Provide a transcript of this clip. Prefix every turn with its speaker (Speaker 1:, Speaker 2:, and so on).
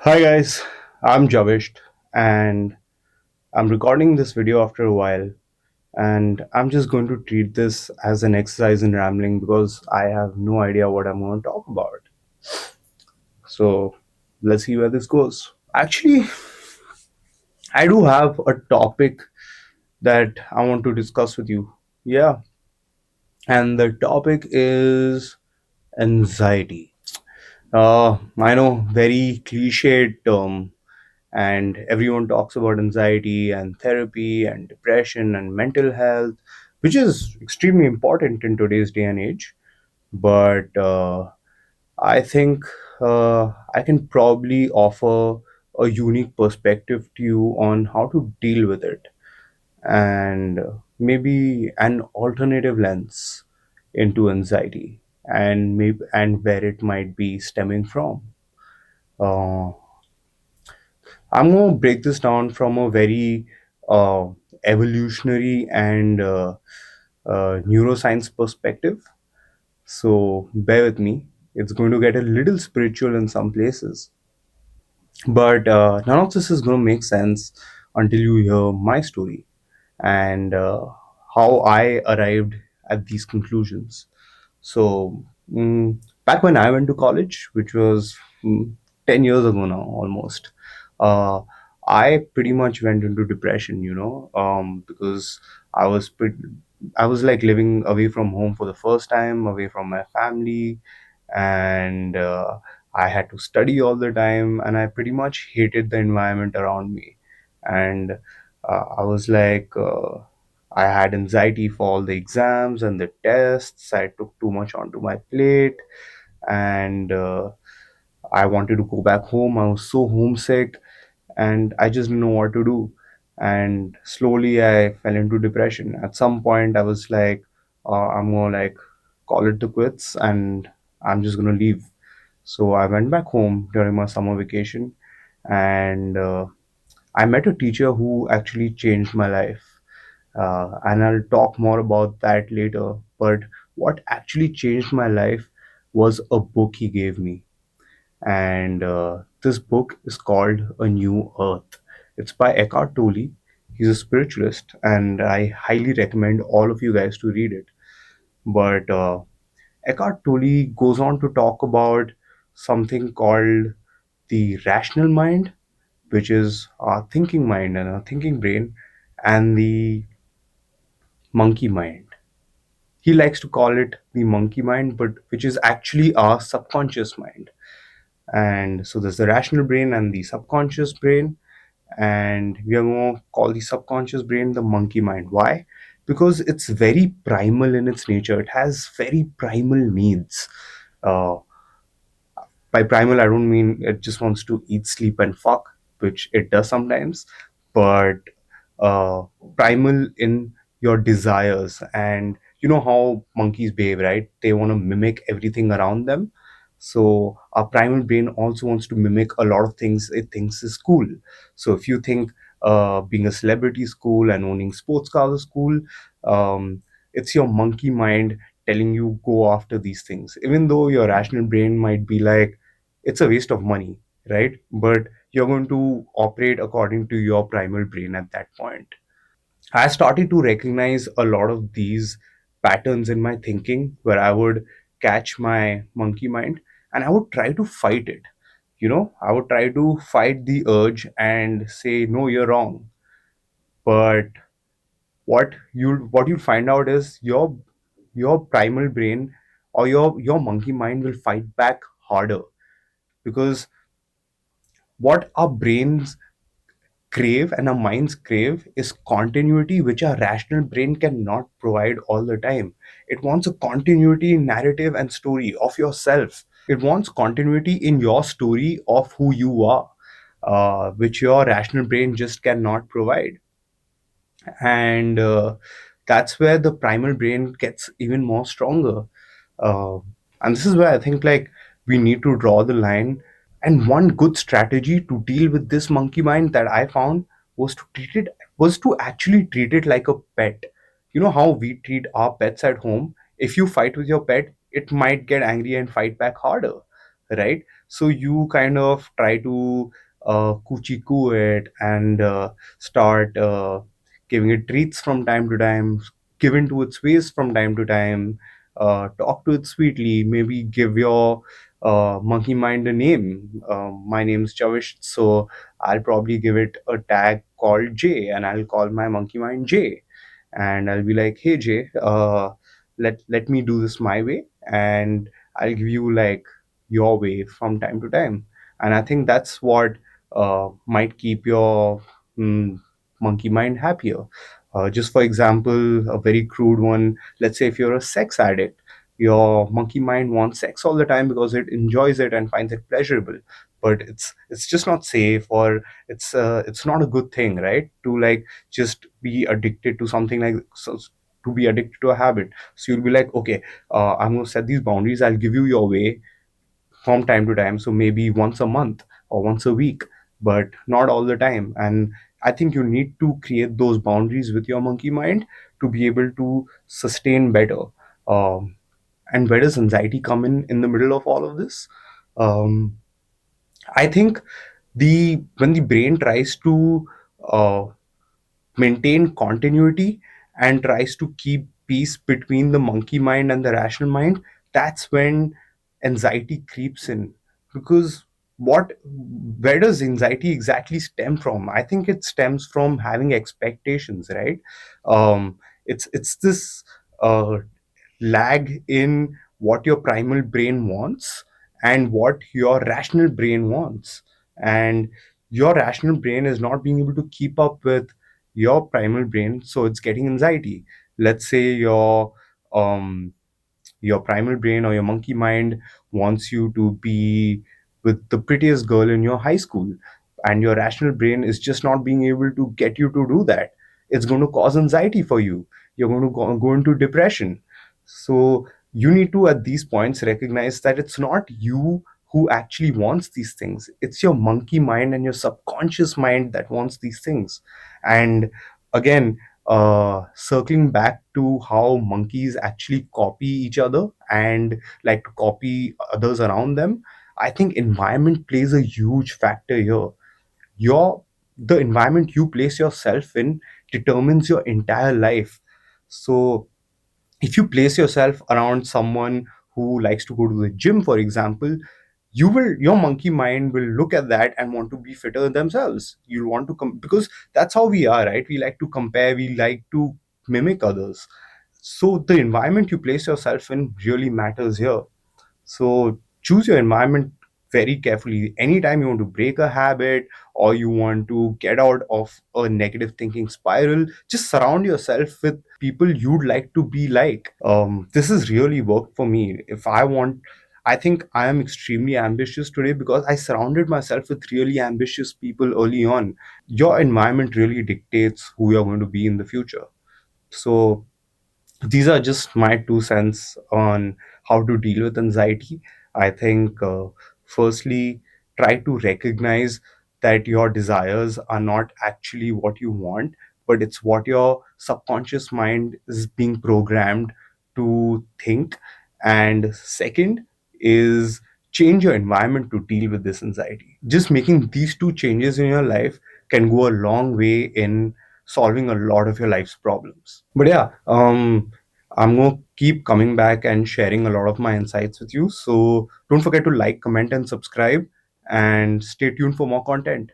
Speaker 1: Hi guys, I'm Javisht and I'm recording this video after a while, and I'm just going to treat this as an exercise in rambling because I have no idea what I'm going to talk about. So let's see where this goes. Actually, I do have a topic that I want to discuss with you. Yeah, and the topic is anxiety. I know, very cliched term, and everyone talks about anxiety and therapy and depression and mental health, which is extremely important in today's day and age. But I think I can probably offer a unique perspective to you on how to deal with it, and maybe an alternative lens into anxiety, and maybe and where it might be stemming from. uh, I'm going to break this down from a very uh, evolutionary and neuroscience perspective. So bear with me. It's going to get a little spiritual in some places, but none of this is going to make sense until you hear my story and how I arrived at these conclusions. So, back when I went to college, which was 10 years ago now, almost, uh, I pretty much went into depression, because I was pretty, I was like living away from home for the first time, away from my family, and I had to study all the time, and I pretty much hated the environment around me. And I was like, I had anxiety for all the exams and the tests. I took too much onto my plate, and I wanted to go back home. I was so homesick, and I just didn't know what to do. And slowly, I fell into depression. At some point, I was like, I'm gonna like call it to quits, and I'm just gonna leave. So I went back home during my summer vacation, and I met a teacher who actually changed my life, and I'll talk more about that later. But what actually changed my life was a book he gave me, and this book is called A New Earth. It's by Eckhart Tolle. He's a spiritualist, and I highly recommend all of you guys to read it. But Eckhart Tolle goes on to talk about something called the rational mind, which is our thinking mind and our thinking brain, and the monkey mind. He likes to call it the monkey mind, but which is actually our subconscious mind. And so there's the rational brain and the subconscious brain, and we are going to call the subconscious brain the monkey mind. Why? Because it's very primal in its nature. It has very primal needs. Uh, by primal, I don't mean it just wants to eat, sleep, and fuck, which it does sometimes, but uh, primal in your desires. And you know how monkeys behave, right? They want to mimic everything around them. So our primal brain also wants to mimic a lot of things it thinks is cool. So if you think being a celebrity is cool and owning sports cars is cool, um, it's your monkey mind telling you go after these things, even though your rational brain might be like, it's a waste of money, right? But you're going to operate according to your primal brain at that point. I started to recognize a lot of these patterns in my thinking where I would catch my monkey mind and I would try to fight it. I would try to fight the urge and say, no, you're wrong. But what you find out is your primal brain or your monkey mind will fight back harder, because what our brains crave and our minds crave is continuity, which our rational brain cannot provide all the time. It wants a continuity in narrative and story of yourself. It wants continuity in your story of who you are, which your rational brain just cannot provide. And that's where the primal brain gets even more stronger. uh, and this is where I think like we need to draw the line. And one good strategy to deal with this monkey mind that I found was to actually treat it like a pet. You know how we treat our pets at home? If you fight with your pet, it might get angry and fight back harder, right? So you kind of try to coochie coo it and start giving it treats from time to time, give in to its ways from time to time, talk to it sweetly, maybe give your monkey mind a name. My name's Chavish, so I'll probably give it a tag called J, and I'll call my monkey mind J, and I'll be like, "Hey J, let me do this my way, and I'll give you like your way from time to time." And I think that's what might keep your mm, monkey mind happier. Just for example, a very crude one. Let's say if you're a sex addict, your monkey mind wants sex all the time because it enjoys it and finds it pleasurable, but it's just not safe, or it's not a good thing, right? To like just be addicted to something like so, to be addicted to a habit. So you'll be like, okay, I'm going to set these boundaries, I'll give you your way from time to time, so maybe once a month or once a week, but not all the time. And I think you need to create those boundaries with your monkey mind to be able to sustain better. And where does anxiety come in the middle of all of this? um, I think the when the brain tries to uh, maintain continuity and tries to keep peace between the monkey mind and the rational mind, that's when anxiety creeps in. Because where does anxiety exactly stem from? I think it stems from having expectations, right? It's this uh, lag in what your primal brain wants and what your rational brain wants. And your rational brain is not being able to keep up with your primal brain, so it's getting anxiety. Let's say your primal brain or your monkey mind wants you to be with the prettiest girl in your high school, and your rational brain is just not being able to get you to do that. It's going to cause anxiety for you. You're going to go into depression. So you need to at these points recognize that it's not you who actually wants these things, it's your monkey mind and your subconscious mind that wants these things. And again, circling back to how monkeys actually copy each other and like to copy others around them, I think environment plays a huge factor here. Your The environment you place yourself in determines your entire life. So if you place yourself around someone who likes to go to the gym, for example, your monkey mind will look at that and want to be fitter themselves. You'll want to come, because that's how we are, right? We like to compare, we like to mimic others. So the environment you place yourself in really matters here. So choose your environment very carefully. Anytime you want to break a habit or you want to get out of a negative thinking spiral, just surround yourself with people you'd like to be like. This has really worked for me. I think I am extremely ambitious today because I surrounded myself with really ambitious people early on. Your environment really dictates who you're going to be in the future. So these are just my 2 cents on how to deal with anxiety. I think, firstly, try to recognize that your desires are not actually what you want, but it's what your subconscious mind is being programmed to think. And second is change your environment to deal with this anxiety. Just making these two changes in your life can go a long way in solving a lot of your life's problems. But yeah, I'm going to keep coming back and sharing a lot of my insights with you. So don't forget to like, comment, and subscribe, and stay tuned for more content.